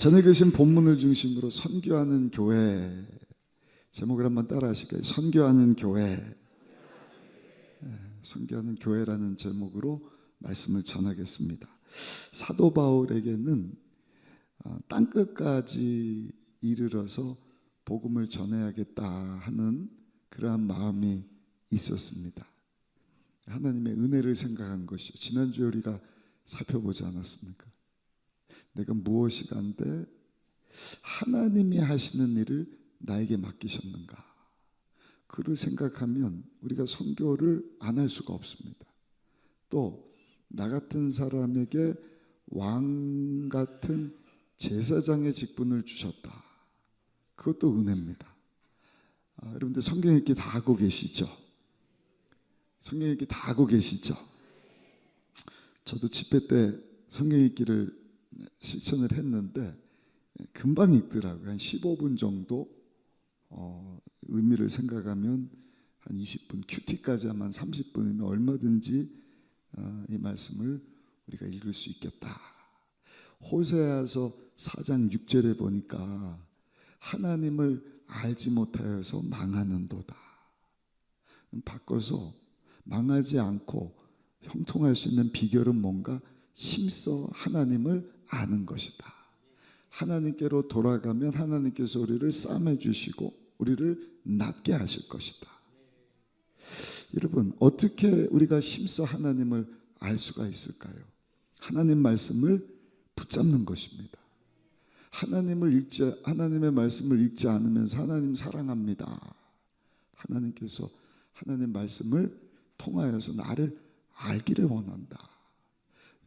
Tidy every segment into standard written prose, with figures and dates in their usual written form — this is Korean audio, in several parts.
전에 계신 본문을 중심으로 선교하는 교회, 제목을 한번 따라 하실까요? 선교하는 교회. 선교하는 교회라는 제목으로 말씀을 전하겠습니다. 사도 바울에게는 땅끝까지 이르러서 복음을 전해야겠다 하는 그러한 마음이 있었습니다. 하나님의 은혜를 생각한 것이죠. 지난주에 우리가 살펴보지 않았습니까? 내가 무엇이 간데 하나님이 하시는 일을 나에게 맡기셨는가? 그를 생각하면 우리가 선교를 안 할 수가 없습니다. 또 나 같은 사람에게 왕 같은 제사장의 직분을 주셨다. 그것도 은혜입니다. 여러분들 성경 읽기 다 하고 계시죠? 성경 읽기 다 하고 계시죠? 저도 집회 때 성경 읽기를 실천을 했는데 금방 읽더라고요. 한 15분 정도 의미를 생각하면 한 20분, 큐티까지 하면 30분이면 얼마든지 이 말씀을 우리가 읽을 수 있겠다. 호세아서 4장 6절에 보니까 하나님을 알지 못하여서 망하는도다. 바꿔서 망하지 않고 형통할 수 있는 비결은 뭔가? 힘써 하나님을 아는 것이다. 하나님께로 돌아가면 하나님께서 우리를 싸매 주시고 우리를 낫게 하실 것이다. 여러분, 어떻게 우리가 힘써 하나님을 알 수가 있을까요? 하나님 말씀을 붙잡는 것입니다. 하나님의 말씀을 읽지 않으면서 하나님 사랑합니다. 하나님께서 하나님 말씀을 통하여서 나를 알기를 원한다.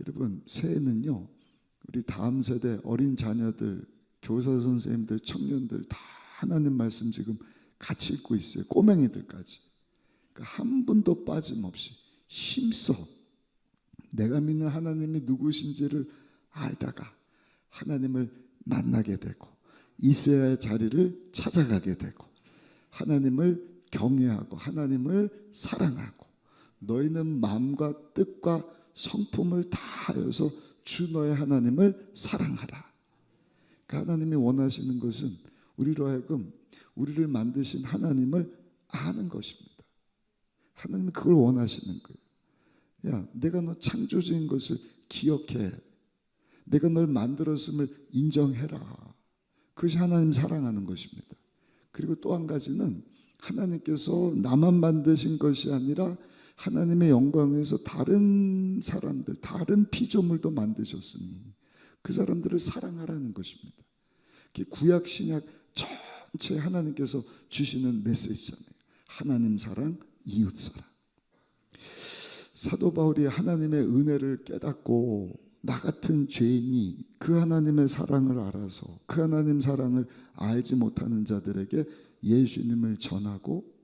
여러분, 새해는요, 우리 다음 세대 어린 자녀들, 교사 선생님들, 청년들 다 하나님 말씀 지금 같이 읽고 있어요. 꼬맹이들까지. 그러니까 한 분도 빠짐없이 힘써 내가 믿는 하나님이 누구신지를 알다가 하나님을 만나게 되고 있어야 할 자리를 찾아가게 되고 하나님을 경외하고 하나님을 사랑하고 너희는 마음과 뜻과 성품을 다하여서 주 너의 하나님을 사랑하라. 그러니까 하나님이 원하시는 것은 우리로 하여금 우리를 만드신 하나님을 아는 것입니다. 하나님은 그걸 원하시는 거예요. 야, 내가 너 창조주인 것을 기억해. 내가 널 만들었음을 인정해라. 그것이 하나님 사랑하는 것입니다. 그리고 또 한 가지는 하나님께서 나만 만드신 것이 아니라 하나님의 영광을 위해서 다른 사람들, 다른 피조물도 만드셨으니 그 사람들을 사랑하라는 것입니다. 구약 신약 전체 하나님께서 주시는 메시지잖아요. 하나님 사랑, 이웃 사랑. 사도 바울이 하나님의 은혜를 깨닫고 나 같은 죄인이 그 하나님의 사랑을 알아서 그 하나님 사랑을 알지 못하는 자들에게 예수님을 전하고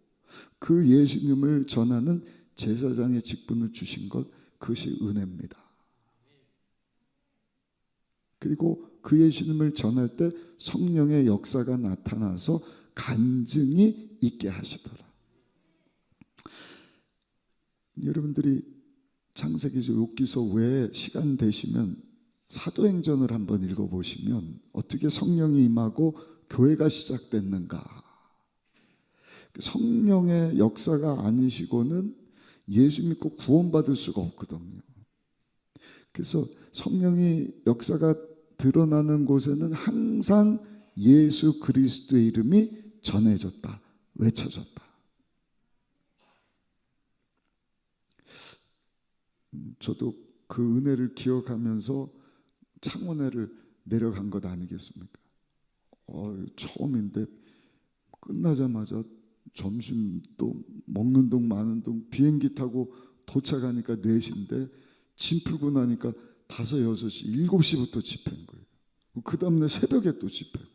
그 예수님을 전하는 제사장의 직분을 주신 것, 그것이 은혜입니다. 그리고 그 예수님을 전할 때 성령의 역사가 나타나서 간증이 있게 하시더라. 여러분들이 창세기서 욥기서 외에 시간 되시면 사도행전을 한번 읽어보시면 어떻게 성령이 임하고 교회가 시작됐는가. 성령의 역사가 아니시고는 예수 믿고 구원받을 수가 없거든요. 그래서 성령의 역사가 드러나는 곳에는 항상 예수 그리스도의 이름이 전해졌다, 외쳐졌다. 저도 그 은혜를 기억하면서 창원회를 내려간 것 아니겠습니까? 처음인데 끝나자마자 점심도 먹는 동 마는 동 비행기 타고 도착하니까 4시인데 짐 풀고 나니까 5, 6시, 7시부터 집회인 거예요. 그 다음날 새벽에 또 집회고.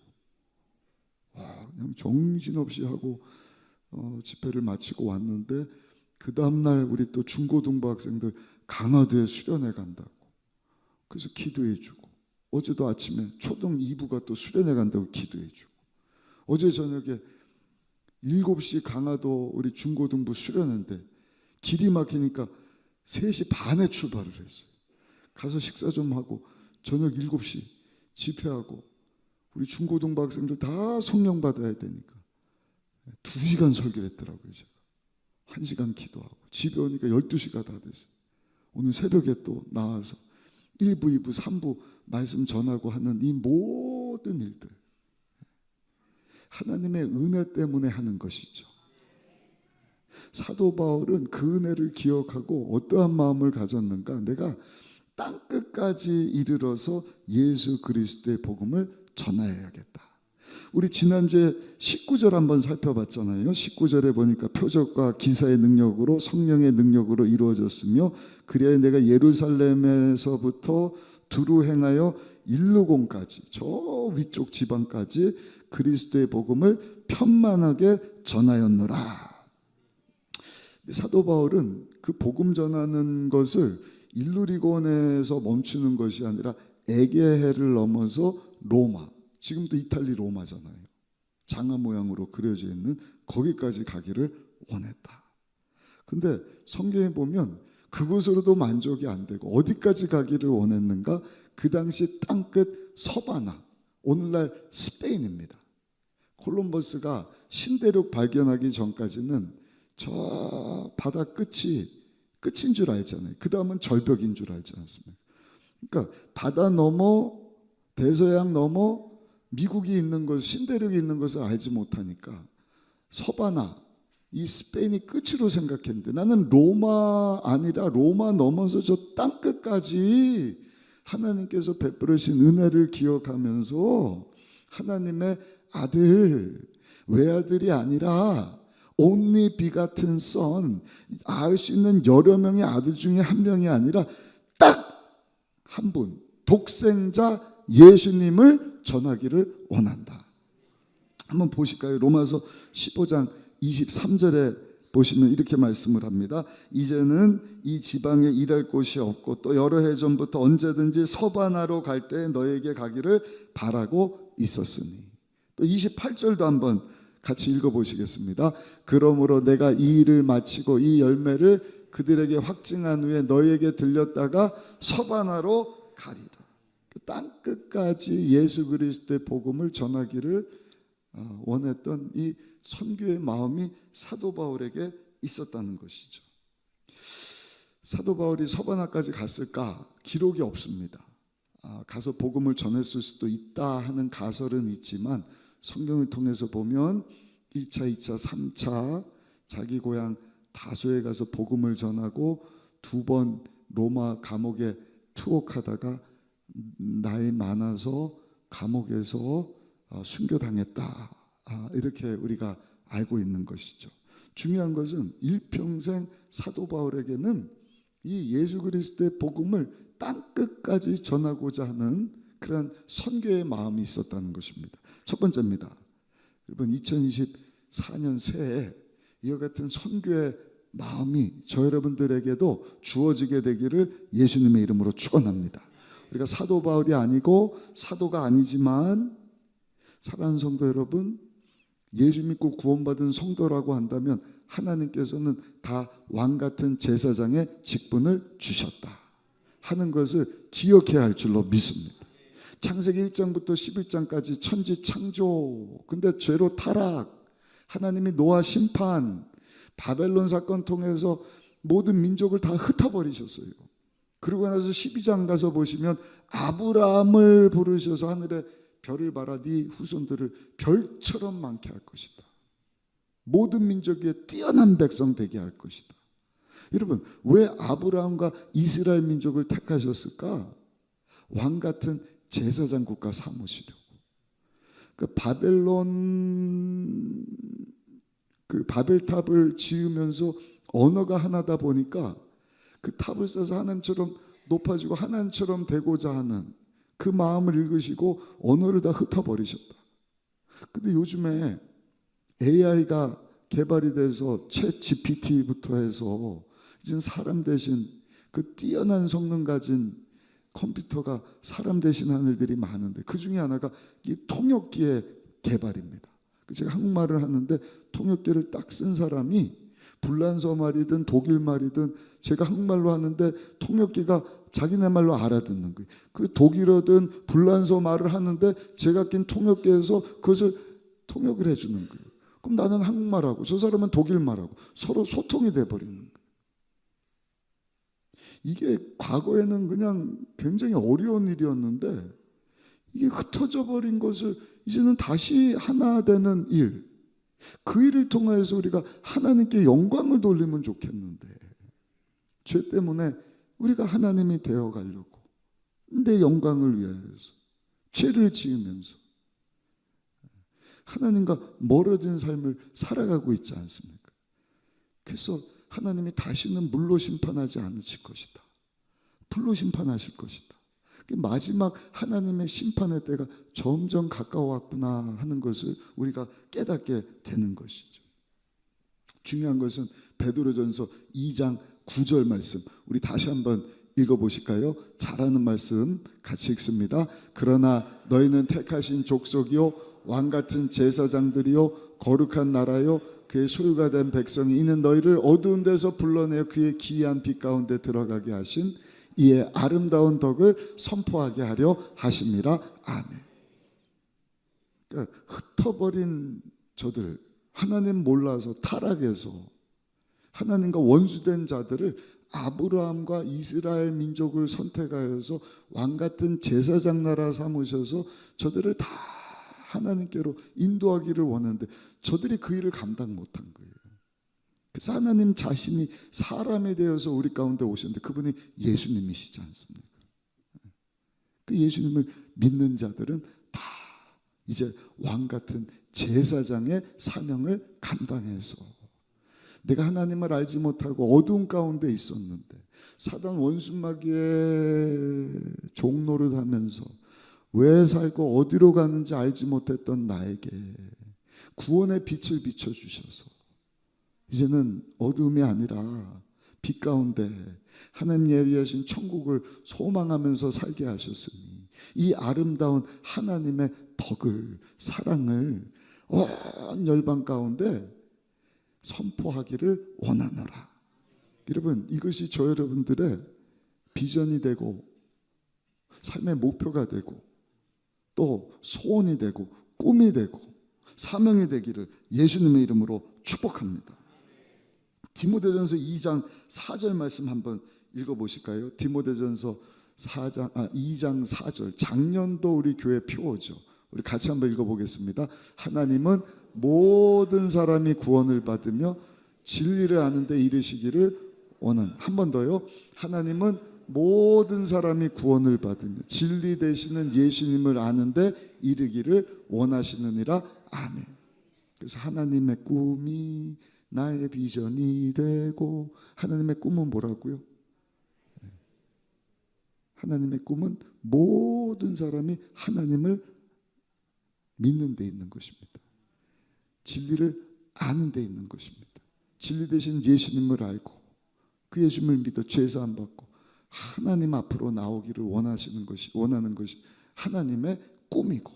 그냥 정신없이 하고 집회를 마치고 왔는데 그 다음날 우리 또 중고등부 학생들 강화도에 수련회 간다고. 그래서 기도해 주고 어제도 아침에 초등 2부가 또 수련회 간다고 기도해 주고 어제 저녁에 7시 강화도 우리 중고등부 수련회인데 길이 막히니까 3시 반에 출발을 했어요. 가서 식사 좀 하고 저녁 7시 집회하고 우리 중고등부 학생들 다 성령 받아야 되니까 2시간 설교를 했더라고요. 제가 1시간 기도하고 집에 오니까 12시가 다 됐어요. 오늘 새벽에 또 나와서 1부, 2부, 3부 말씀 전하고 하는 이 모든 일들 하나님의 은혜 때문에 하는 것이죠. 사도 바울은 그 은혜를 기억하고 어떠한 마음을 가졌는가? 내가 땅끝까지 이르러서 예수 그리스도의 복음을 전하여야겠다. 우리 지난주에 19절 한번 살펴봤잖아요. 19절에 보니까 표적과 기사의 능력으로 성령의 능력으로 이루어졌으며 그래야 내가 예루살렘에서부터 두루 행하여 일루공까지 저 위쪽 지방까지 그리스도의 복음을 편만하게 전하였노라. 사도 바울은 그 복음 전하는 것을 일루리곤에서 멈추는 것이 아니라 에게해를 넘어서 로마, 지금도 이탈리 로마잖아요. 장화 모양으로 그려져 있는 거기까지 가기를 원했다. 근데 성경에 보면 그곳으로도 만족이 안 되고 어디까지 가기를 원했는가? 그 당시 땅끝 서바나, 오늘날 스페인입니다. 콜럼버스가 신대륙 발견하기 전까지는 저 바다 끝인 줄 알잖아요. 그 다음은 절벽인 줄 알지 않습니까? 그러니까 바다 넘어 대서양 넘어 미국이 있는 것, 신대륙이 있는 것을 알지 못하니까 서바나, 이 스페인이 끝으로 생각했는데 나는 로마 아니라 로마 넘어서 저 땅끝까지 하나님께서 베풀으신 은혜를 기억하면서 하나님의 아들, 외아들이 아니라 only begotten son, 알 수 있는 여러 명의 아들 중에 한 명이 아니라 딱 한 분, 독생자 예수님을 전하기를 원한다. 한번 보실까요? 로마서 15장 23절에 보시면 이렇게 말씀을 합니다. 이제는 이 지방에 일할 곳이 없고 또 여러 해 전부터 언제든지 서바나로 갈 때 너에게 가기를 바라고 있었으니. 또 28절도 한번 같이 읽어보시겠습니다. 그러므로 내가 이 일을 마치고 이 열매를 그들에게 확증한 후에 너에게 들렸다가 서바나로 가리라. 땅끝까지 예수 그리스도의 복음을 전하기를 원했던 이 선교의 마음이 사도 바울에게 있었다는 것이죠. 사도 바울이 서바나까지 갔을까? 기록이 없습니다. 가서 복음을 전했을 수도 있다 하는 가설은 있지만 성경을 통해서 보면 1차, 2차, 3차 자기 고향 다소에 가서 복음을 전하고 2번 로마 감옥에 투옥하다가 나이 많아서 감옥에서 순교당했다. 이렇게 우리가 알고 있는 것이죠. 중요한 것은 일평생 사도 바울에게는 이 예수 그리스도의 복음을 땅끝까지 전하고자 하는 그런 선교의 마음이 있었다는 것입니다. 첫 번째입니다. 여러분 2024년 새해 이와 같은 선교의 마음이 저 여러분들에게도 주어지게 되기를 예수님의 이름으로 축원합니다. 우리가 사도 바울이 아니고 사도가 아니지만 사랑하는 성도 여러분, 예수 믿고 구원받은 성도라고 한다면 하나님께서는 다 왕같은 제사장의 직분을 주셨다 하는 것을 기억해야 할 줄로 믿습니다. 창세기 1장부터 11장까지 천지 창조, 근데 죄로 타락, 하나님이 노아 심판, 바벨론 사건 통해서 모든 민족을 다 흩어버리셨어요. 그러고 나서 12장 가서 보시면 아브라함을 부르셔서 하늘에 별을 봐라, 네 후손들을 별처럼 많게 할 것이다. 모든 민족 위에 뛰어난 백성 되게 할 것이다. 여러분, 왜 아브라함과 이스라엘 민족을 택하셨을까? 왕 같은 제사장 국가 삼으시려고. 그 바벨탑을 지으면서 언어가 하나다 보니까 그 탑을 쌓아서 하나님처럼 높아지고 하나님처럼 되고자 하는 그 마음을 읽으시고 언어를 다 흩어버리셨다. 근데 요즘에 AI가 개발이 돼서 챗 GPT부터 해서 이제 사람 대신 그 뛰어난 성능 가진 컴퓨터가 사람 대신하는 일들이 많은데 그 중에 하나가 이 통역기의 개발입니다. 제가 한국말을 하는데 통역기를 딱 쓴 사람이 불란서 말이든 독일 말이든 제가 한국말로 하는데 통역기가 자기네 말로 알아듣는 거예요. 그 독일어든 불란서 말을 하는데 제각긴 통역계에서 그것을 통역을 해주는 거예요. 그럼 나는 한국말하고 저 사람은 독일말하고 서로 소통이 돼버리는 거예요. 이게 과거에는 그냥 굉장히 어려운 일이었는데 이게 흩어져 버린 것을 이제는 다시 하나 되는 일, 그 일을 통해서 우리가 하나님께 영광을 돌리면 좋겠는데 죄 때문에 우리가 하나님이 되어 가려고 내 영광을 위하여서 죄를 지으면서 하나님과 멀어진 삶을 살아가고 있지 않습니까? 그래서 하나님이 다시는 물로 심판하지 않으실 것이다. 불로 심판하실 것이다. 마지막 하나님의 심판의 때가 점점 가까워왔구나 하는 것을 우리가 깨닫게 되는 것이죠. 중요한 것은 베드로전서 2장 9절 말씀, 우리 다시 한번 읽어보실까요? 잘하는 말씀 같이 읽습니다. 그러나 너희는 택하신 족속이요 왕같은 제사장들이요 거룩한 나라요 그의 소유가 된 백성이, 이는 너희를 어두운 데서 불러내어 그의 기이한 빛 가운데 들어가게 하신 이의 아름다운 덕을 선포하게 하려 하심이라. 아멘. 그러니까 흩어버린 저들, 하나님 몰라서 타락해서 하나님과 원수된 자들을 아브라함과 이스라엘 민족을 선택하여서 왕같은 제사장 나라 삼으셔서 저들을 다 하나님께로 인도하기를 원하는데 저들이 그 일을 감당 못한 거예요. 그래서 하나님 자신이 사람이 되어서 우리 가운데 오셨는데 그분이 예수님이시지 않습니까? 그 예수님을 믿는 자들은 다 이제 왕같은 제사장의 사명을 감당해서, 내가 하나님을 알지 못하고 어두운 가운데 있었는데 사단 원수마귀의 종노릇 하면서 왜 살고 어디로 가는지 알지 못했던 나에게 구원의 빛을 비춰주셔서 이제는 어둠이 아니라 빛 가운데 하나님 예비하신 천국을 소망하면서 살게 하셨으니 이 아름다운 하나님의 덕을, 사랑을 온 열방 가운데 선포하기를 원하노라. 여러분, 이것이 저 여러분들의 비전이 되고 삶의 목표가 되고 또 소원이 되고 꿈이 되고 사명이 되기를 예수님의 이름으로 축복합니다. 디모데전서 2장 4절 말씀 한번 읽어보실까요? 디모데전서 2장 4절, 작년도 우리 교회 표어죠. 우리 같이 한번 읽어보겠습니다. 하나님은 모든 사람이 구원을 받으며 진리를 아는 데 이르시기를 원하는. 한 번 더요. 하나님은 모든 사람이 구원을 받으며 진리 되시는 예수님을 아는 데 이르기를 원하시느니라. 아멘. 그래서 하나님의 꿈이 나의 비전이 되고, 하나님의 꿈은 뭐라고요? 하나님의 꿈은 모든 사람이 하나님을 믿는 데 있는 것입니다. 진리를 아는 데 있는 것입니다. 진리 되신 예수님을 알고 그 예수님을 믿어 죄사함 받고 하나님 앞으로 나오기를 원하는 것이 하나님의 꿈이고,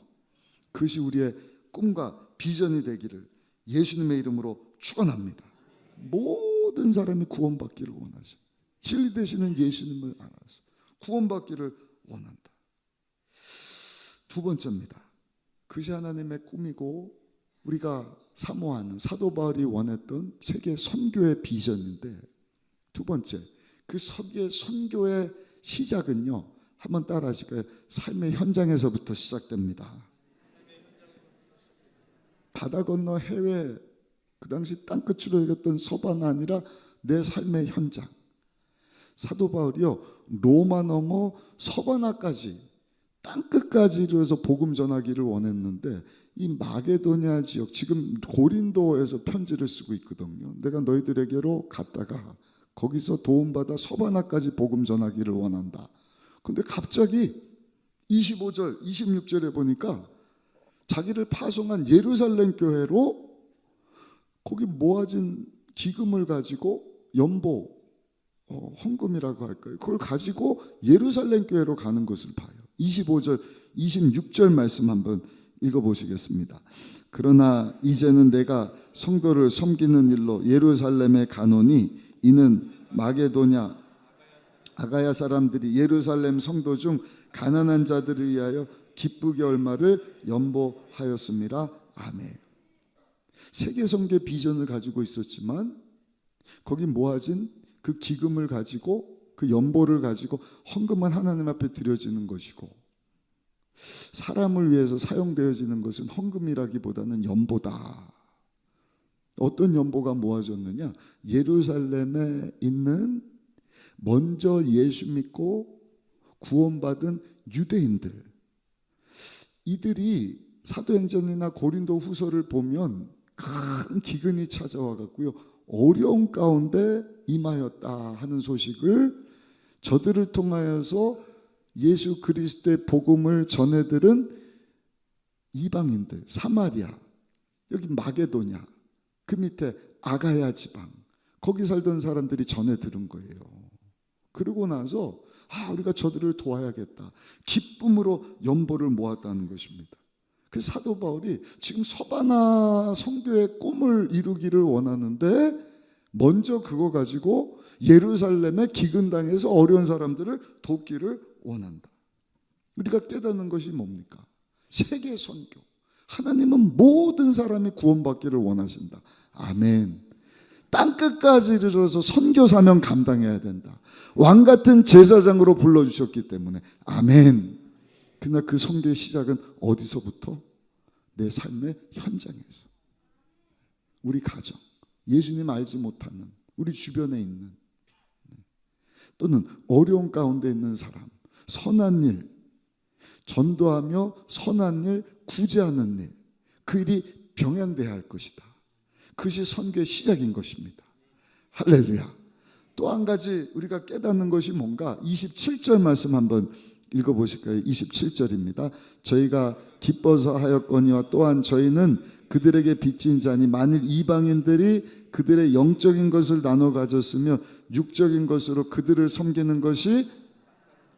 그것이 우리의 꿈과 비전이 되기를 예수님의 이름으로 축원합니다. 모든 사람이 구원받기를 원하시, 진리 되시는 예수님을 알아서 구원받기를 원한다. 두 번째입니다. 그것이 하나님의 꿈이고 우리가 사모하는, 사도 바울이 원했던 세계 선교의 비전인데, 두 번째, 그 세계 선교의 시작은요, 한번 따라 하실까요? 삶의 현장에서부터 시작됩니다. 바다 건너 해외, 그 당시 땅끝으로 여겼던 서바나 아니라 내 삶의 현장. 사도 바울이요, 로마 넘어 서바나까지 땅끝까지 이르러서 복음 전하기를 원했는데, 이 마게도냐 지역, 지금 고린도에서 편지를 쓰고 있거든요. 내가 너희들에게로 갔다가 거기서 도움받아 서바나까지 복음 전하기를 원한다. 근데 갑자기 25절, 26절에 보니까 자기를 파송한 예루살렘 교회로 거기 모아진 기금을 가지고 연보, 헌금이라고 할까요? 그걸 가지고 예루살렘 교회로 가는 것을 봐요. 25절, 26절 말씀 한번 읽어보시겠습니다. 그러나 이제는 내가 성도를 섬기는 일로 예루살렘에 가노니 이는 마게도냐, 아가야 사람들이 예루살렘 성도 중 가난한 자들을 위하여 기쁘게 얼마를 연보하였습니다. 아멘. 세계 선교 비전을 가지고 있었지만 거기 모아진 그 기금을 가지고 그 연보를 가지고 헌금은 하나님 앞에 드려지는 것이고, 사람을 위해서 사용되어지는 것은 헌금이라기보다는 연보다. 어떤 연보가 모아졌느냐? 예루살렘에 있는 먼저 예수 믿고 구원받은 유대인들, 이들이 사도행전이나 고린도 후서를 보면 큰 기근이 찾아와 갖고요, 어려운 가운데 임하였다 하는 소식을 저들을 통하여서 예수 그리스도의 복음을 전해들은 이방인들, 사마리아, 여기 마게도냐, 그 밑에 아가야 지방, 거기 살던 사람들이 전해 들은 거예요. 그러고 나서 우리가 저들을 도와야겠다, 기쁨으로 연보를 모았다는 것입니다. 그 사도 바울이 지금 서바나 선교의 꿈을 이루기를 원하는데 먼저 그거 가지고 예루살렘의 기근당에서 어려운 사람들을 돕기를 원한다. 우리가 깨닫는 것이 뭡니까? 세계 선교. 하나님은 모든 사람이 구원받기를 원하신다. 아멘. 땅끝까지 이르러서 선교 사명 감당해야 된다. 왕 같은 제사장으로 불러주셨기 때문에 아멘. 그러나 그 선교의 시작은 어디서부터? 내 삶의 현장에서. 우리 가정, 예수님 알지 못하는 우리 주변에 있는, 또는 어려운 가운데 있는 사람, 선한 일, 전도하며 선한 일, 구제하는 일, 그 일이 병행돼야 할 것이다. 그것이 선교의 시작인 것입니다. 할렐루야. 또 한 가지 우리가 깨닫는 것이 뭔가, 27절 말씀 한번 읽어보실까요? 27절입니다. 저희가 기뻐서 하였거니와 또한 저희는 그들에게 빚진 자니 만일 이방인들이 그들의 영적인 것을 나눠 가졌으며 육적인 것으로 그들을 섬기는 것이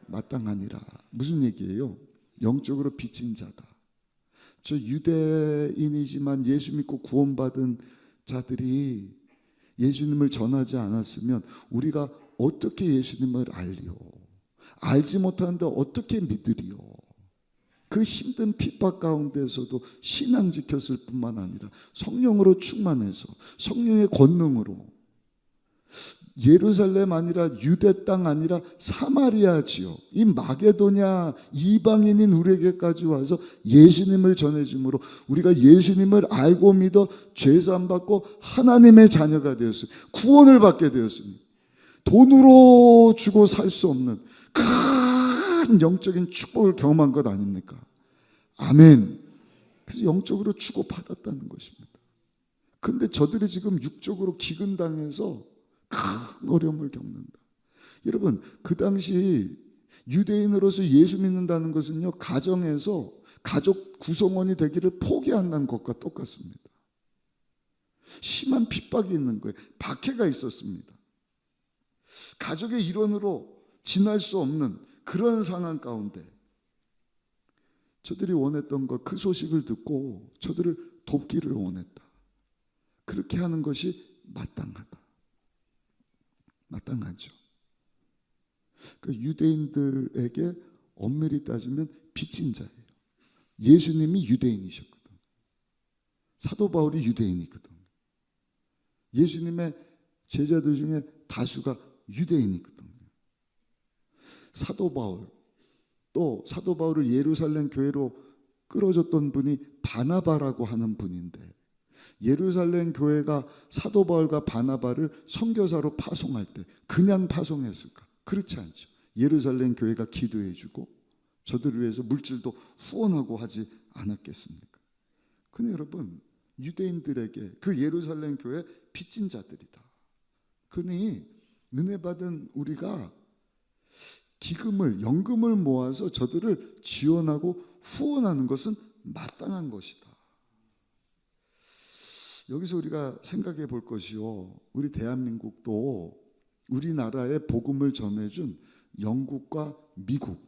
마땅하니라. 무슨 얘기예요? 영적으로 빚진 자다. 저 유대인이지만 예수 믿고 구원받은 자들이 예수님을 전하지 않았으면 우리가 어떻게 예수님을 알리요? 알지 못하는데 어떻게 믿으리요? 그 힘든 핍박 가운데서도 신앙 지켰을 뿐만 아니라 성령으로 충만해서 성령의 권능으로 예루살렘 아니라 유대 땅 아니라 사마리아 지역, 이 마게도냐 이방인인 우리에게까지 와서 예수님을 전해주므로 우리가 예수님을 알고 믿어 죄사함 받고 하나님의 자녀가 되었습니다. 구원을 받게 되었습니다. 돈으로 주고 살 수 없는 큰 영적인 축복을 경험한 것 아닙니까? 아멘. 그래서 영적으로 주고받았다는 것입니다. 그런데 저들이 지금 육적으로 기근당해서 큰 어려움을 겪는다. 여러분, 그 당시 유대인으로서 예수 믿는다는 것은요, 가정에서 가족 구성원이 되기를 포기한다는 것과 똑같습니다. 심한 핍박이 있는 거예요. 박해가 있었습니다. 가족의 일원으로 지날 수 없는 그런 상황 가운데 저들이 원했던 것, 그 소식을 듣고 저들을 돕기를 원했다. 그렇게 하는 것이 마땅하다. 마땅하죠. 그 유대인들에게 엄밀히 따지면 빚진 자예요. 예수님이 유대인이셨거든. 사도 바울이 유대인이거든. 예수님의 제자들 중에 다수가 유대인이거든. 사도 바울, 또 사도 바울을 예루살렘 교회로 끌어줬던 분이 바나바라고 하는 분인데, 예루살렘 교회가 사도 바울과 바나바를 선교사로 파송할 때 그냥 파송했을까? 그렇지 않죠. 예루살렘 교회가 기도해주고 저들을 위해서 물질도 후원하고 하지 않았겠습니까? 근데 여러분, 유대인들에게 그 예루살렘 교회 빚진 자들이다. 그러니 은혜 받은 우리가 기금을, 연금을 모아서 저들을 지원하고 후원하는 것은 마땅한 것이다. 여기서 우리가 생각해 볼 것이요, 우리 대한민국도 우리나라에 복음을 전해준 영국과 미국,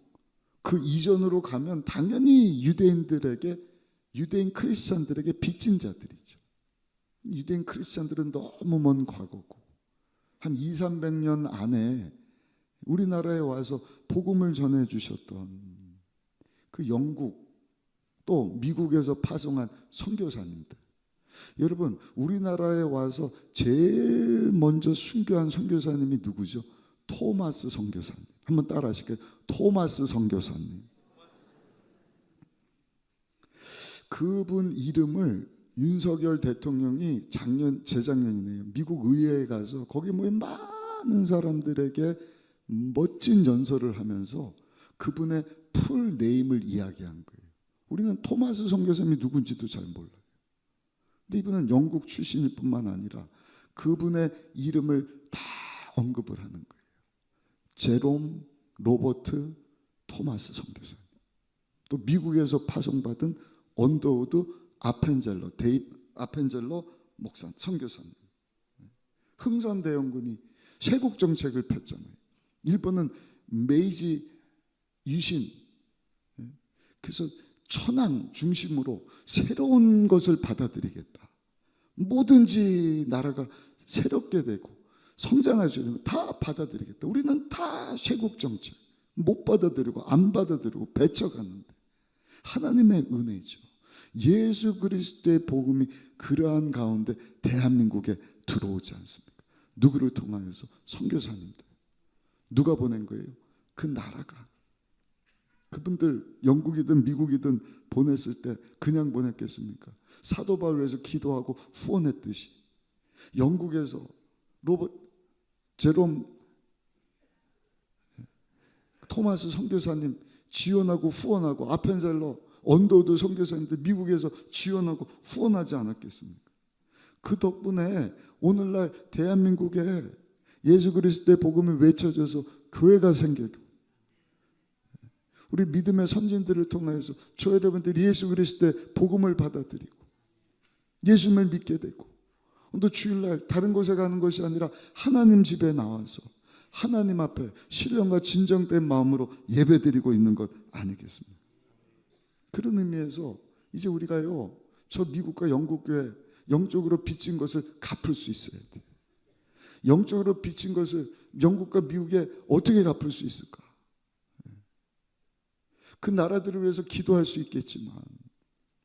그 이전으로 가면 당연히 유대인들에게, 유대인 크리스찬들에게 빚진 자들이죠. 유대인 크리스찬들은 너무 먼 과거고 한 200~300년 안에 우리나라에 와서 복음을 전해 주셨던 그 영국 또 미국에서 파송한 선교사님들, 여러분 우리나라에 와서 제일 먼저 순교한 선교사님이 누구죠? 토마스 선교사님. 한번 따라 하실까요? 토마스 선교사님. 그분 이름을 윤석열 대통령이 재작년이네요, 미국 의회에 가서 거기 모인 많은 사람들에게 멋진 연설을 하면서 그분의 풀 네임을 이야기한 거예요. 우리는 토마스 선교사님이 누군지도 잘 몰라요. 근데 이분은 영국 출신일 뿐만 아니라 그분의 이름을 다 언급을 하는 거예요. 제롬 로버트 토마스 선교사님. 또 미국에서 파송받은 언더우드 데이브 아펜젤러 목사 선교사님. 흥선대원군이 쇄국 정책을 폈잖아요. 일본은 메이지 유신, 그래서 천황 중심으로 새로운 것을 받아들이겠다. 뭐든지 나라가 새롭게 되고 성장할 수 있는 거 다 받아들이겠다. 우리는 다 쇄국 정책 못 받아들이고 안 받아들이고 배척하는데, 하나님의 은혜죠. 예수 그리스도의 복음이 그러한 가운데 대한민국에 들어오지 않습니까? 누구를 통하여서? 선교사님들. 누가 보낸 거예요? 그 나라가. 그분들 영국이든 미국이든 보냈을 때 그냥 보냈겠습니까? 사도 바울을 위해서 기도하고 후원했듯이 영국에서 제롬 토마스 선교사님 지원하고 후원하고, 아펜셀러 언더우드 선교사님들 미국에서 지원하고 후원하지 않았겠습니까? 그 덕분에 오늘날 대한민국에 예수 그리스도의 복음이 외쳐져서 교회가 생기고, 우리 믿음의 선진들을 통해서 저 여러분들이 예수 그리스도의 복음을 받아들이고 예수님을 믿게 되고, 또 주일날 다른 곳에 가는 것이 아니라 하나님 집에 나와서 하나님 앞에 신령과 진정된 마음으로 예배드리고 있는 것 아니겠습니까? 그런 의미에서 이제 우리가요, 저 미국과 영국 교회 영적으로 빚진 것을 갚을 수 있어야 돼요. 영적으로 빚진 것을 영국과 미국에 어떻게 갚을 수 있을까? 그 나라들을 위해서 기도할 수 있겠지만,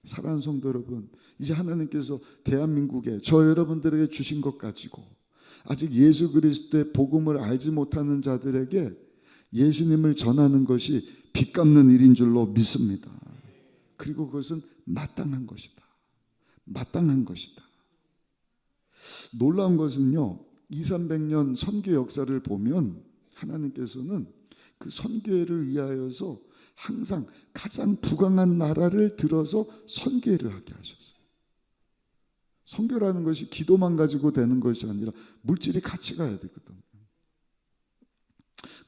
사랑하는 성도 여러분, 이제 하나님께서 대한민국에 저 여러분들에게 주신 것 가지고 아직 예수 그리스도의 복음을 알지 못하는 자들에게 예수님을 전하는 것이 빚 갚는 일인 줄로 믿습니다. 그리고 그것은 마땅한 것이다. 마땅한 것이다. 놀라운 것은요, 200~300년 선교 역사를 보면 하나님께서는 그 선교회를 위하여서 항상 가장 부강한 나라를 들어서 선교회를 하게 하셨어요. 선교라는 것이 기도만 가지고 되는 것이 아니라 물질이 같이 가야 되거든요.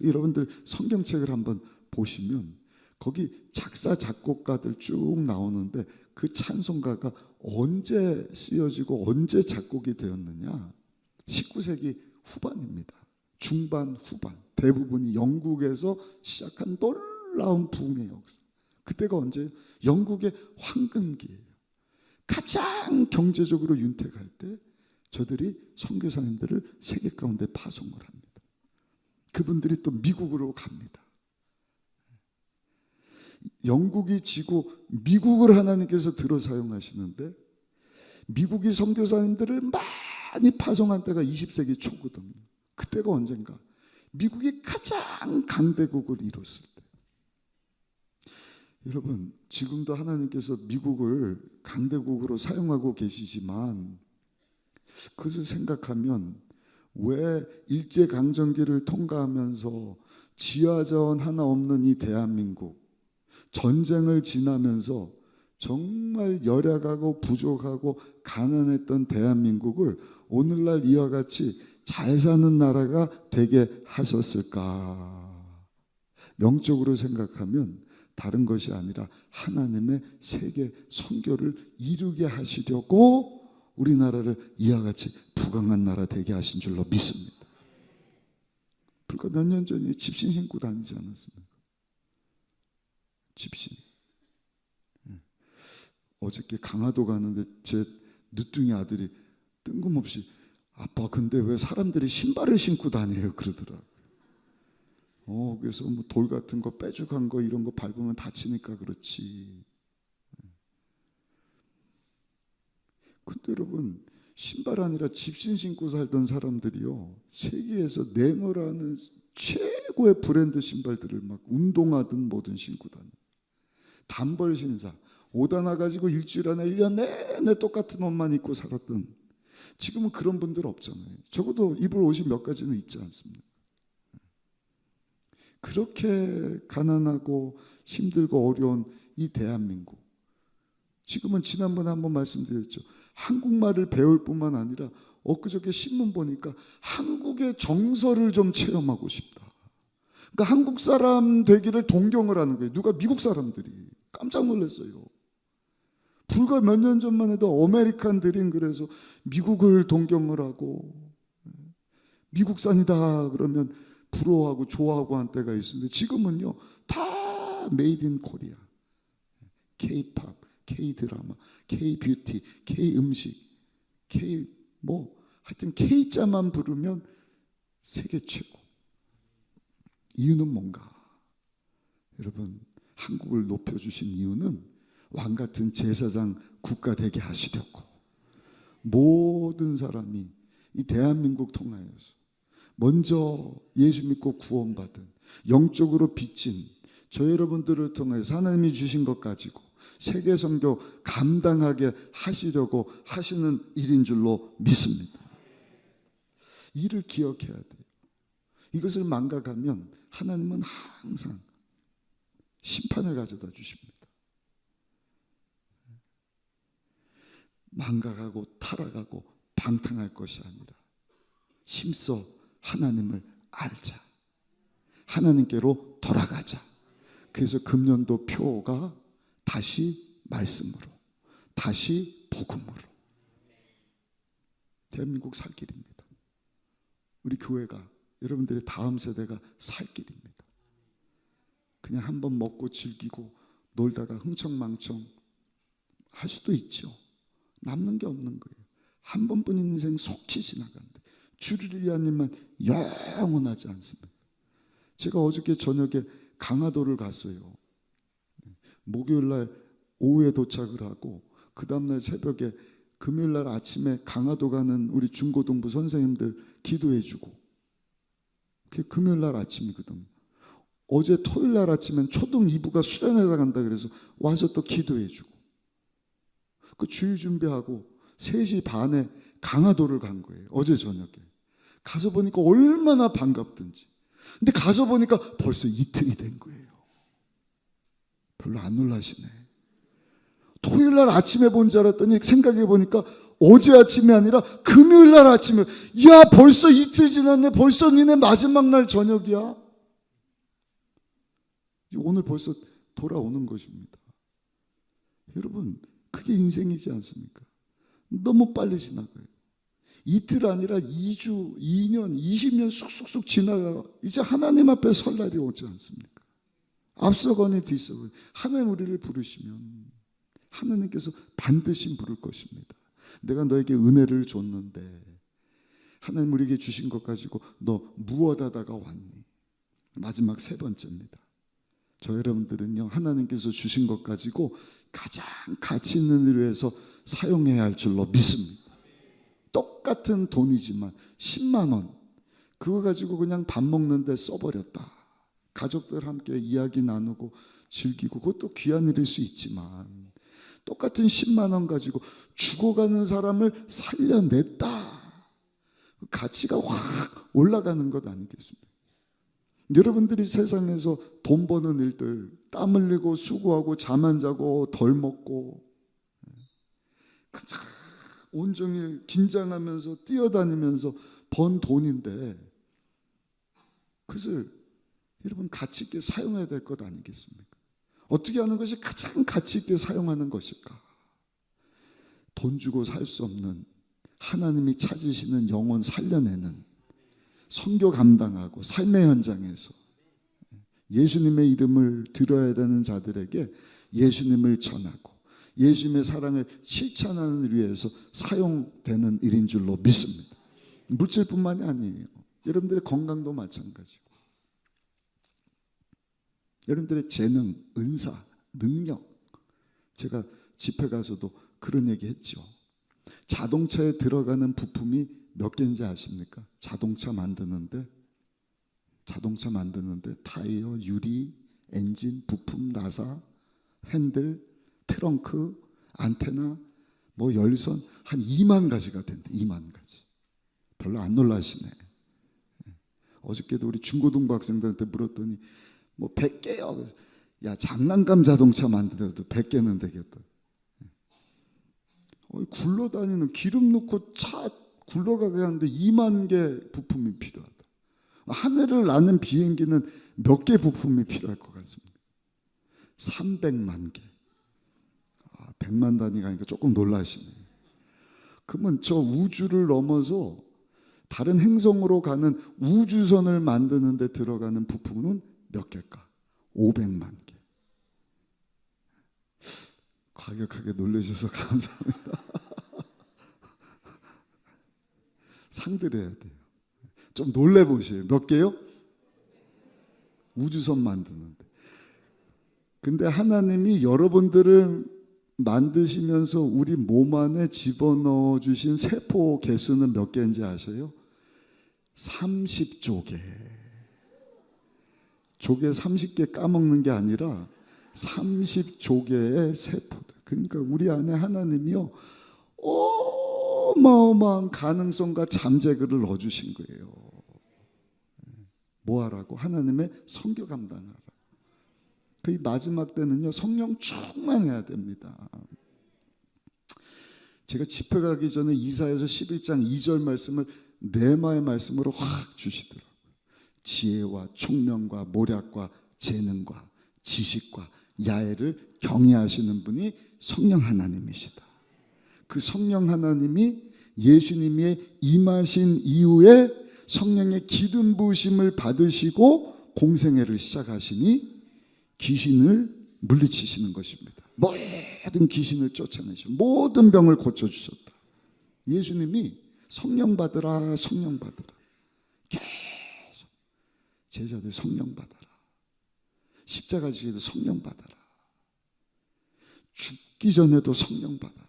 여러분들 성경책을 한번 보시면 거기 작사 작곡가들 쭉 나오는데 그 찬송가가 언제 쓰여지고 언제 작곡이 되었느냐? 19세기 후반입니다. 중반 후반. 대부분이 영국에서 시작한 놀라운 부흥의 역사. 그때가 언제예요? 영국의 황금기예요. 가장 경제적으로 윤택할 때 저들이 선교사님들을 세계 가운데 파송을 합니다. 그분들이 또 미국으로 갑니다. 영국이 지고 미국을 하나님께서 들어 사용하시는데, 미국이 선교사님들을 많이 파송한 때가 20세기 초거든요. 그때가 언젠가? 미국이 가장 강대국을 이뤘을 때. 여러분, 지금도 하나님께서 미국을 강대국으로 사용하고 계시지만, 그것을 생각하면 왜 일제강점기를 통과하면서 지하자원 하나 없는 이 대한민국, 전쟁을 지나면서 정말 열악하고 부족하고 가난했던 대한민국을 오늘날 이와 같이 잘 사는 나라가 되게 하셨을까? 영적으로 생각하면 다른 것이 아니라 하나님의 세계 선교를 이루게 하시려고 우리나라를 이와 같이 부강한 나라 되게 하신 줄로 믿습니다. 불과 몇 년 전에 집신 신고 다니지 않았습니까? 집신. 어저께 강화도 가는데 제 늦둥이 아들이 뜬금없이 아빠 근데 왜 사람들이 신발을 신고 다녀요? 그러더라고요. 그래서 뭐 돌 같은 거 빼죽한 거 이런 거 밟으면 다치니까 그렇지. 근데 여러분, 신발 아니라 집신 신고 살던 사람들이요, 세계에서 네너라는 최고의 브랜드 신발들을 막 운동하든 뭐든 신고 다녀. 단벌 신사, 옷 하나 가지고 일주일 안에 1년 내내 똑같은 옷만 입고 살았던, 지금은 그런 분들 없잖아요. 적어도 입을 옷이 몇 가지는 있지 않습니까? 그렇게 가난하고 힘들고 어려운 이 대한민국, 지금은 지난번에 한번 말씀드렸죠. 한국말을 배울 뿐만 아니라 엊그저께 신문 보니까 한국의 정서를 좀 체험하고 싶다. 그러니까 한국 사람 되기를 동경을 하는 거예요. 누가? 미국 사람들이. 깜짝 놀랐어요. 불과 몇 년 전만 해도 아메리칸 드림, 그래서 미국을 동경을 하고 미국산이다 그러면 부러워하고 좋아하고 한 때가 있었는데, 지금은요 다 메이드 인 코리아. K-팝, K-드라마, K-뷰티, K-음식, K 뭐 하여튼 K자만 부르면 세계 최고. 이유는 뭔가? 여러분, 한국을 높여주신 이유는 왕같은 제사장 국가 되게 하시려고, 모든 사람이 이 대한민국 통하여서 먼저 예수 믿고 구원받은, 영적으로 빚진 저 여러분들을 통해서 하나님이 주신 것 가지고 세계 선교 감당하게 하시려고 하시는 일인 줄로 믿습니다. 이를 기억해야 돼요. 이것을 망각하면 하나님은 항상 심판을 가져다 주십니다. 망각하고 타락하고 방탕할 것이 아니라 힘써 하나님을 알자. 하나님께로 돌아가자. 그래서 금년도 표가 다시 말씀으로, 다시 복음으로. 대한민국 살 길입니다. 우리 교회가, 여러분들의 다음 세대가 살 길입니다. 그냥 한번 먹고 즐기고 놀다가 흥청망청 할 수도 있죠. 남는 게 없는 거예요. 한 번뿐인 인생 속히 지나간다. 주를 위한 일만 영원하지 않습니다. 제가 어저께 저녁에 강화도를 갔어요. 목요일날 오후에 도착을 하고 그 다음날 새벽에, 금요일날 아침에 강화도 가는 우리 중고등부 선생님들 기도해주고, 그게 금요일날 아침이거든요. 어제 토요일날 아침엔 초등 2부가 수련회 나간다 그래서 와서 또 기도해주고, 그 주일 준비하고 3시 반에 강화도를 간 거예요. 어제 저녁에 가서 보니까 얼마나 반갑든지. 근데 가서 보니까 벌써 이틀이 된 거예요. 별로 안 놀라시네. 토요일날 아침에 본 줄 알았더니 생각해 보니까 어제 아침이 아니라 금요일날 아침에, 야 벌써 이틀 지났네. 벌써 니네 마지막 날 저녁이야. 오늘 벌써 돌아오는 것입니다. 여러분, 그게 인생이지 않습니까? 너무 빨리 지나가요. 이틀 아니라 2주, 2년, 20년 쑥쑥쑥 지나가 이제 하나님 앞에 설 날이 오지 않습니까? 앞서거니 뒤서거니 하나님 우리를 부르시면 하나님께서 반드시 부를 것입니다. 내가 너에게 은혜를 줬는데 하나님 우리에게 주신 것 가지고 너 무엇 하다가 왔니? 마지막 3번째입니다. 저 여러분들은요, 하나님께서 주신 것 가지고 가장 가치 있는 일을 위해서 사용해야 할 줄로 믿습니다. 똑같은 돈이지만 10만 원 그거 가지고 그냥 밥 먹는데 써버렸다. 가족들 함께 이야기 나누고 즐기고, 그것도 귀한 일일 수 있지만 똑같은 10만 원 가지고 죽어가는 사람을 살려냈다. 가치가 확 올라가는 것 아니겠습니까? 여러분들이 세상에서 돈 버는 일들, 땀 흘리고 수고하고 잠 안 자고 덜 먹고 그냥 온종일 긴장하면서 뛰어다니면서 번 돈인데, 그것을 여러분 가치 있게 사용해야 될 것 아니겠습니까? 어떻게 하는 것이 가장 가치 있게 사용하는 것일까? 돈 주고 살 수 없는 하나님이 찾으시는 영혼 살려내는 선교 감당하고 삶의 현장에서 예수님의 이름을 들어야 되는 자들에게 예수님을 전하고 예수님의 사랑을 실천하는 일 위해서 사용되는 일인 줄로 믿습니다. 물질뿐만이 아니에요. 여러분들의 건강도 마찬가지고. 여러분들의 재능, 은사, 능력. 제가 집회 가서도 그런 얘기 했죠. 자동차에 들어가는 부품이 몇 개인지 아십니까? 자동차 만드는데 타이어, 유리, 엔진, 부품, 나사, 핸들, 트렁크, 안테나, 뭐 열선 한 2만 가지가 된대. 2만 가지. 별로 안 놀라시네. 어저께도 우리 중고등부 학생들한테 물었더니 뭐 100개요. 야, 장난감 자동차 만들어도 100개는 되겠다. 굴러다니는 기름 넣고 차 굴러가게 하는데 2만 개 부품이 필요하다. 하늘을 나는 비행기는 몇 개 부품이 필요할 것 같습니다. 300만 개. 100만 단위가 아니까 조금 놀라시네요. 그러면 저 우주를 넘어서 다른 행성으로 가는 우주선을 만드는 데 들어가는 부품은 몇 개일까? 500만 개. 과격하게 놀라셔서 감사합니다. 상들해야 돼요. 좀 놀래보세요. 몇 개요? 우주선 만드는데. 근데 하나님이 여러분들을 만드시면서 우리 몸 안에 집어넣어 주신 세포 개수는 몇 개인지 아세요? 30조 개. 조개 30개 까먹는 게 아니라 30조 개의 세포들. 그러니까 우리 안에 하나님이요, 어마어마한 가능성과 잠재력을 넣어주신 거예요. 뭐 하라고? 하나님의 선교 감당하라. 그 마지막 때는요, 성령 충만해야 됩니다. 제가 집회 가기 전에 이사야서 11장 2절 말씀을 레마의 말씀으로 확 주시더라고요. 지혜와 총명과 모략과 재능과 지식과 야애를 경외하시는 분이 성령 하나님이시다. 그 성령 하나님이 예수님의 임하신 이후에 성령의 기름 부으심을 받으시고 공생애를 시작하시니 귀신을 물리치시는 것입니다. 모든 귀신을 쫓아내시고 모든 병을 고쳐주셨다. 예수님이 성령 받으라, 성령 받으라. 계속 제자들 성령 받아라. 십자가 지기도 성령 받아라. 죽기 전에도 성령 받아라.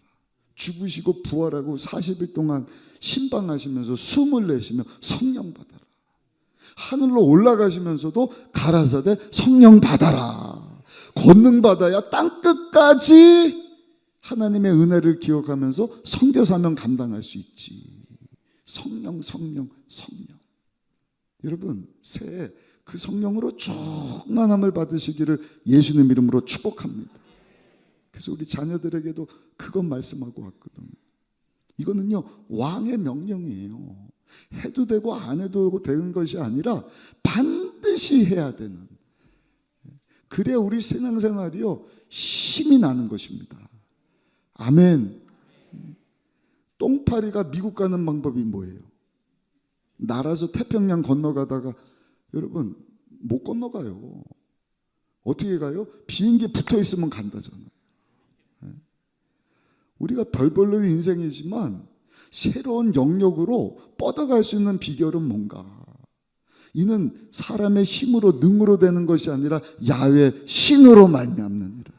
죽으시고 부활하고 40일 동안 신방하시면서 숨을 내쉬며 성령 받아라. 하늘로 올라가시면서도 가라사대 성령 받아라. 권능 받아야 땅끝까지 하나님의 은혜를 기억하면서 선교 사명 감당할 수 있지. 성령, 성령, 성령. 여러분, 새해 그 성령으로 충만함을 받으시기를 예수님 이름으로 축복합니다. 그래서 우리 자녀들에게도 그것 말씀하고 왔거든요. 이거는요, 왕의 명령이에요. 해도 되고 안 해도 되는 것이 아니라 반드시 해야 되는. 그래야 우리 신앙생활이요, 힘이 나는 것입니다. 아멘. 똥파리가 미국 가는 방법이 뭐예요? 날아서 태평양 건너가다가 여러분 못 건너가요. 어떻게 가요? 비행기에 붙어 있으면 간다잖아요. 우리가 별별로 인생이지만 새로운 영역으로 뻗어갈 수 있는 비결은 뭔가? 이는 사람의 힘으로 능으로 되는 것이 아니라 야훼 신으로 말미암느니라.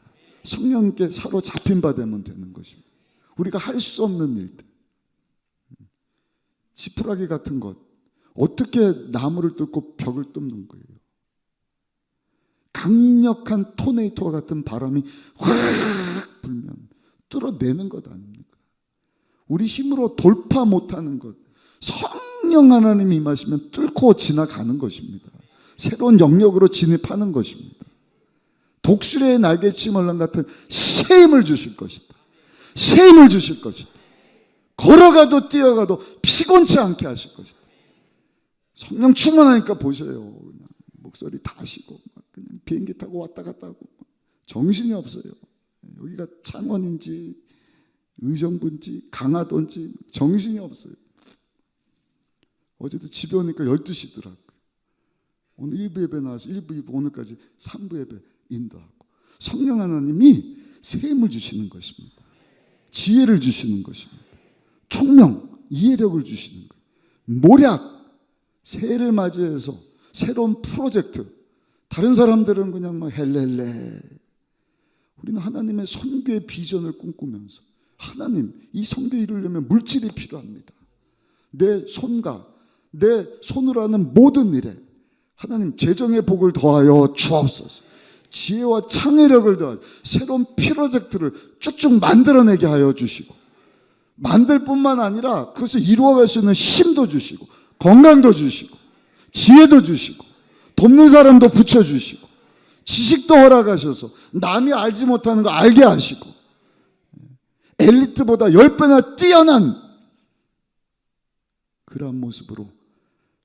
성령께 사로잡힌 바 되면 되는 것입니다. 우리가 할 수 없는 일들, 지푸라기 같은 것, 어떻게 나무를 뚫고 벽을 뚫는 거예요? 강력한 토네이토와 같은 바람이 확 불면 뚫어내는 것 아닙니까? 우리 힘으로 돌파 못하는 것, 성령 하나님이 임하시면 뚫고 지나가는 것입니다. 새로운 영역으로 진입하는 것입니다. 독수리의 날개치멀랑 같은 새 힘을 주실 것이다. 새 힘을 주실 것이다. 걸어가도 뛰어가도 피곤치 않게 하실 것이다. 성령 충만하니까 보셔요. 그냥 목소리 다 쉬고 그냥 비행기 타고 왔다 갔다 하고 정신이 없어요. 여기가 창원인지 의정부인지 강화도인지 정신이 없어요. 어제도 집에 오니까 12시더라고요. 오늘 1부 예배 나와서 1부, 2부, 오늘까지 3부 예배 인도하고. 성령 하나님이 새 힘을 주시는 것입니다. 지혜를 주시는 것입니다. 총명, 이해력을 주시는 거예요. 모략, 새해를 맞이해서 새로운 프로젝트, 다른 사람들은 그냥 막 헬렐레. 우리는 하나님의 선교의 비전을 꿈꾸면서 하나님, 이 선교 이루려면 물질이 필요합니다. 내 손과 내 손으로 하는 모든 일에 하나님 재정의 복을 더하여 주옵소서. 지혜와 창의력을 더하여 새로운 프로젝트를 쭉쭉 만들어내게 하여 주시고, 만들 뿐만 아니라 그것을 이루어갈 수 있는 힘도 주시고, 건강도 주시고, 지혜도 주시고, 돕는 사람도 붙여주시고, 지식도 허락하셔서 남이 알지 못하는 거 알게 하시고, 엘리트보다 10배나 뛰어난 그러한 모습으로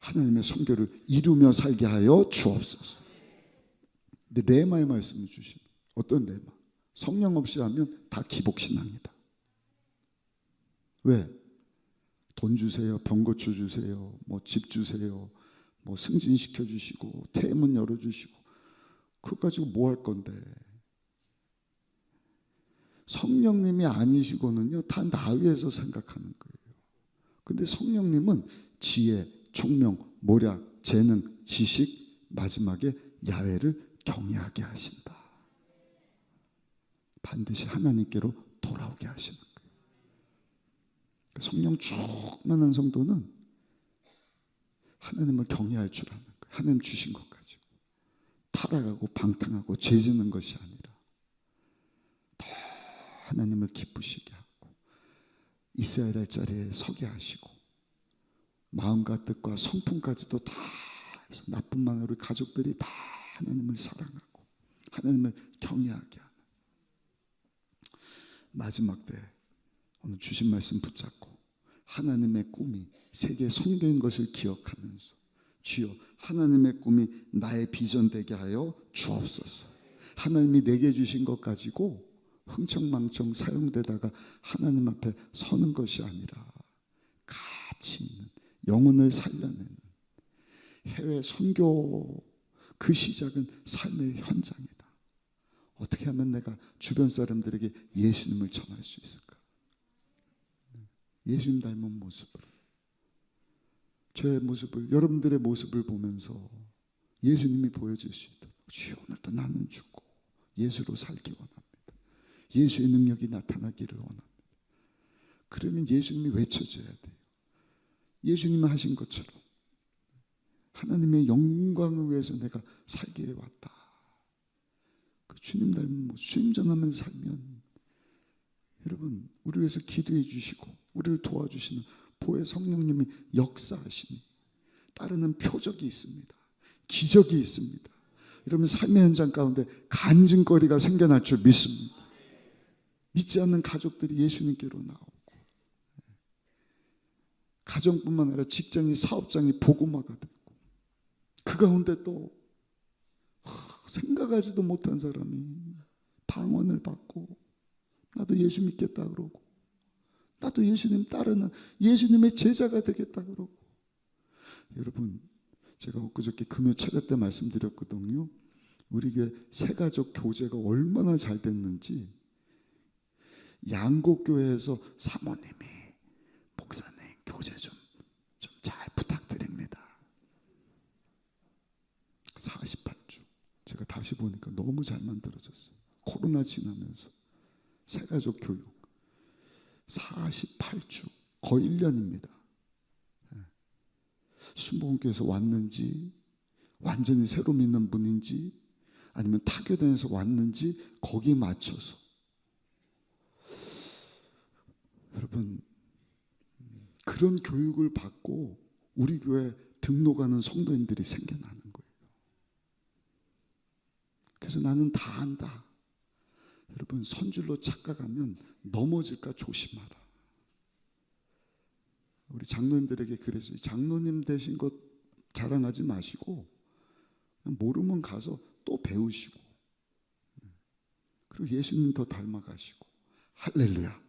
하나님의 선교를 이루며 살게 하여 주옵소서. 근데 레마의 말씀을 주십니다. 어떤 레마? 성령 없이 하면 다 기복신앙이다. 왜? 돈 주세요, 병 고쳐 주세요, 뭐 집 주세요, 뭐 승진시켜 주시고 태문 열어 주시고, 그거 가지고 뭐 할 건데? 성령님이 아니시고는요, 다 나 위해서 생각하는 거예요. 근데 성령님은 지혜, 총명, 모략, 재능, 지식, 마지막에 야훼를 경외하게 하신다. 반드시 하나님께로 돌아오게 하시는 거예요. 성령 충만한 성도는 하나님을 경외할 줄 아는 거예요. 하나님 주신 것 가지고 타락하고 방탕하고 죄 짓는 것이 아니라 더 하나님을 기쁘시게 하고 있어야 될 자리에 서게 하시고, 마음과 뜻과 성품까지도 다 해서 나뿐만 아니라 우리 가족들이 다 하나님을 사랑하고 하나님을 경외하게 하는 마지막 때 오늘 주신 말씀 붙잡고 하나님의 꿈이 세계 선교인 것을 기억하면서, 주여 하나님의 꿈이 나의 비전 되게 하여 주옵소서. 하나님이 내게 주신 것 가지고 흥청망청 사용되다가 하나님 앞에 서는 것이 아니라 가치 있는 영혼을 살려내는 해외 선교, 그 시작은 삶의 현장이다. 어떻게 하면 내가 주변 사람들에게 예수님을 전할 수 있을까? 예수님 닮은 모습으로, 저의 모습을, 여러분들의 모습을 보면서 예수님이 보여줄 수 있도록, 주여 오늘도 나는 죽고 예수로 살기 원합니다. 예수의 능력이 나타나기를 원합니다. 그러면 예수님이 외쳐져야 돼요. 예수님이 하신 것처럼 하나님의 영광을 위해서 내가 살기에 왔다. 그 주님 닮은 모습, 주님 전하면서 살면 여러분, 우리 위해서 기도해 주시고 우리를 도와주시는 보혜 성령님이 역사하시니 따르는 표적이 있습니다. 기적이 있습니다. 여러분 삶의 현장 가운데 간증거리가 생겨날 줄 믿습니다. 믿지 않는 가족들이 예수님께로 나오고, 가정뿐만 아니라 직장이, 사업장이 복음화가 되고, 그 가운데 또 생각하지도 못한 사람이 방언을 받고 나도 예수 믿겠다 그러고, 나도 예수님 따르는 예수님의 제자가 되겠다 그러고. 여러분, 제가 엊그저께 금요 차례 때 말씀드렸거든요. 우리 교회 새가족 교제가 얼마나 잘 됐는지. 양곡교회에서 사모님이 목사님 교제 좀 잘 부탁드립니다. 48주. 제가 다시 보니까 너무 잘 만들어졌어요. 코로나 지나면서 새가족 교육 48주, 거의 1년입니다. 순복음교회에서 왔는지, 완전히 새로 믿는 분인지, 아니면 타교단에서 왔는지 거기에 맞춰서, 여러분 그런 교육을 받고 우리 교회 등록하는 성도님들이 생겨나는 거예요. 그래서 나는 다 안다. 여러분 선줄로 착각하면 넘어질까 조심하라. 우리 장로님들에게 그래서 장로님 되신 것 자랑하지 마시고 모르면 가서 또 배우시고, 그리고 예수님 더 닮아가시고. 할렐루야.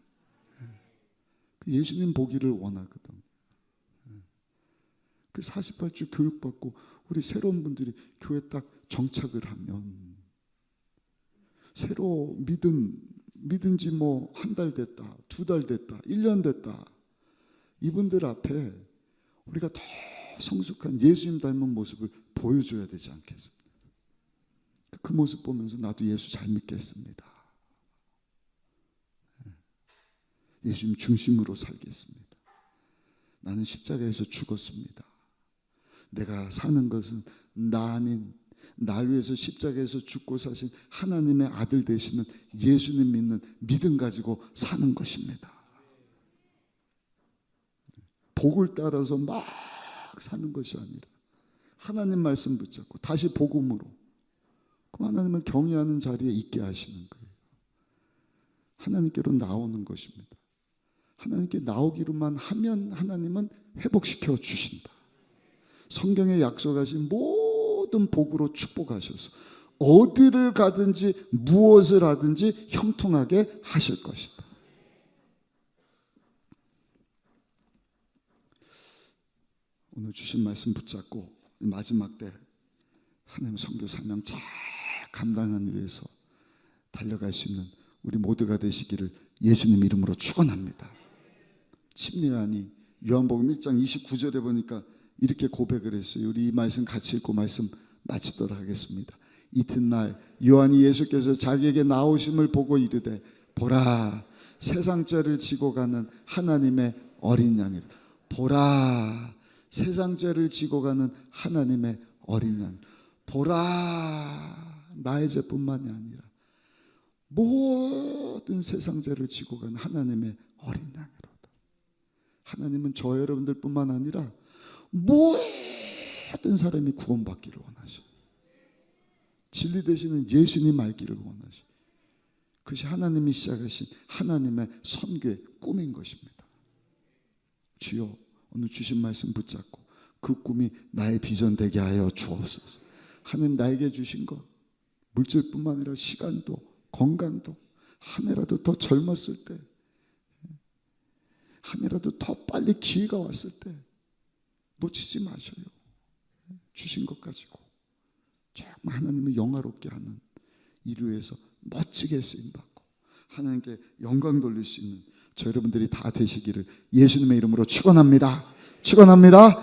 예수님 보기를 원하거든. 그 48주 교육받고 우리 새로운 분들이 교회 딱 정착을 하면, 새로 믿은 지 뭐 한 달 됐다, 2달 됐다, 1년 됐다, 이분들 앞에 우리가 더 성숙한 예수님 닮은 모습을 보여줘야 되지 않겠습니까? 그 모습 보면서 나도 예수 잘 믿겠습니다. 예수님 중심으로 살겠습니다. 나는 십자가에서 죽었습니다. 내가 사는 것은 나 아닌 날 위해서 십자가에서 죽고 사신 하나님의 아들 되시는 예수님 믿는 믿음 가지고 사는 것입니다. 복을 따라서 막 사는 것이 아니라 하나님 말씀 붙잡고 다시 복음으로 그럼 하나님을 경외하는 자리에 있게 하시는 거예요. 하나님께로 나오는 것입니다. 하나님께 나오기로만 하면 하나님은 회복시켜 주신다. 성경에 약속하신 모든 복으로 축복하셔서 어디를 가든지 무엇을 하든지 형통하게 하실 것이다. 오늘 주신 말씀 붙잡고 마지막 때 하나님 선교 사명 잘 감당하기 위해서 달려갈 수 있는 우리 모두가 되시기를 예수님 이름으로 축원합니다. 심리안이 요한복음 1장 29절에 보니까 이렇게 고백을 했어요. 우리 이 말씀 같이 읽고 말씀 마치도록 하겠습니다. 이튿날 요한이 예수께서 자기에게 나오심을 보고 이르되 보라 세상 죄를 지고 가는 하나님의 어린 양이라. 보라 세상 죄를 지고 가는 하나님의 어린 양. 보라 나의 죄뿐만이 아니라 모든 세상 죄를 지고 가는 하나님의 어린 양이로다. 하나님은 저 여러분들뿐만 아니라 모든 사람이 구원받기를 원하셔. 진리 되시는 예수님 알기를 원하셔. 그것이 하나님이 시작하신 하나님의 선교의 꿈인 것입니다. 주여 오늘 주신 말씀 붙잡고 그 꿈이 나의 비전 되게 하여 주옵소서. 하나님 나에게 주신 것 물질뿐만 아니라 시간도 건강도 한 해라도 더 젊었을 때 한 해라도 더 빨리 기회가 왔을 때 놓치지 마셔요. 주신 것 가지고 정말 하나님을 영화롭게 하는 일을 위해서 멋지게 쓰임받고 하나님께 영광 돌릴 수 있는 저 여러분들이 다 되시기를 예수님의 이름으로 축원합니다. 축원합니다.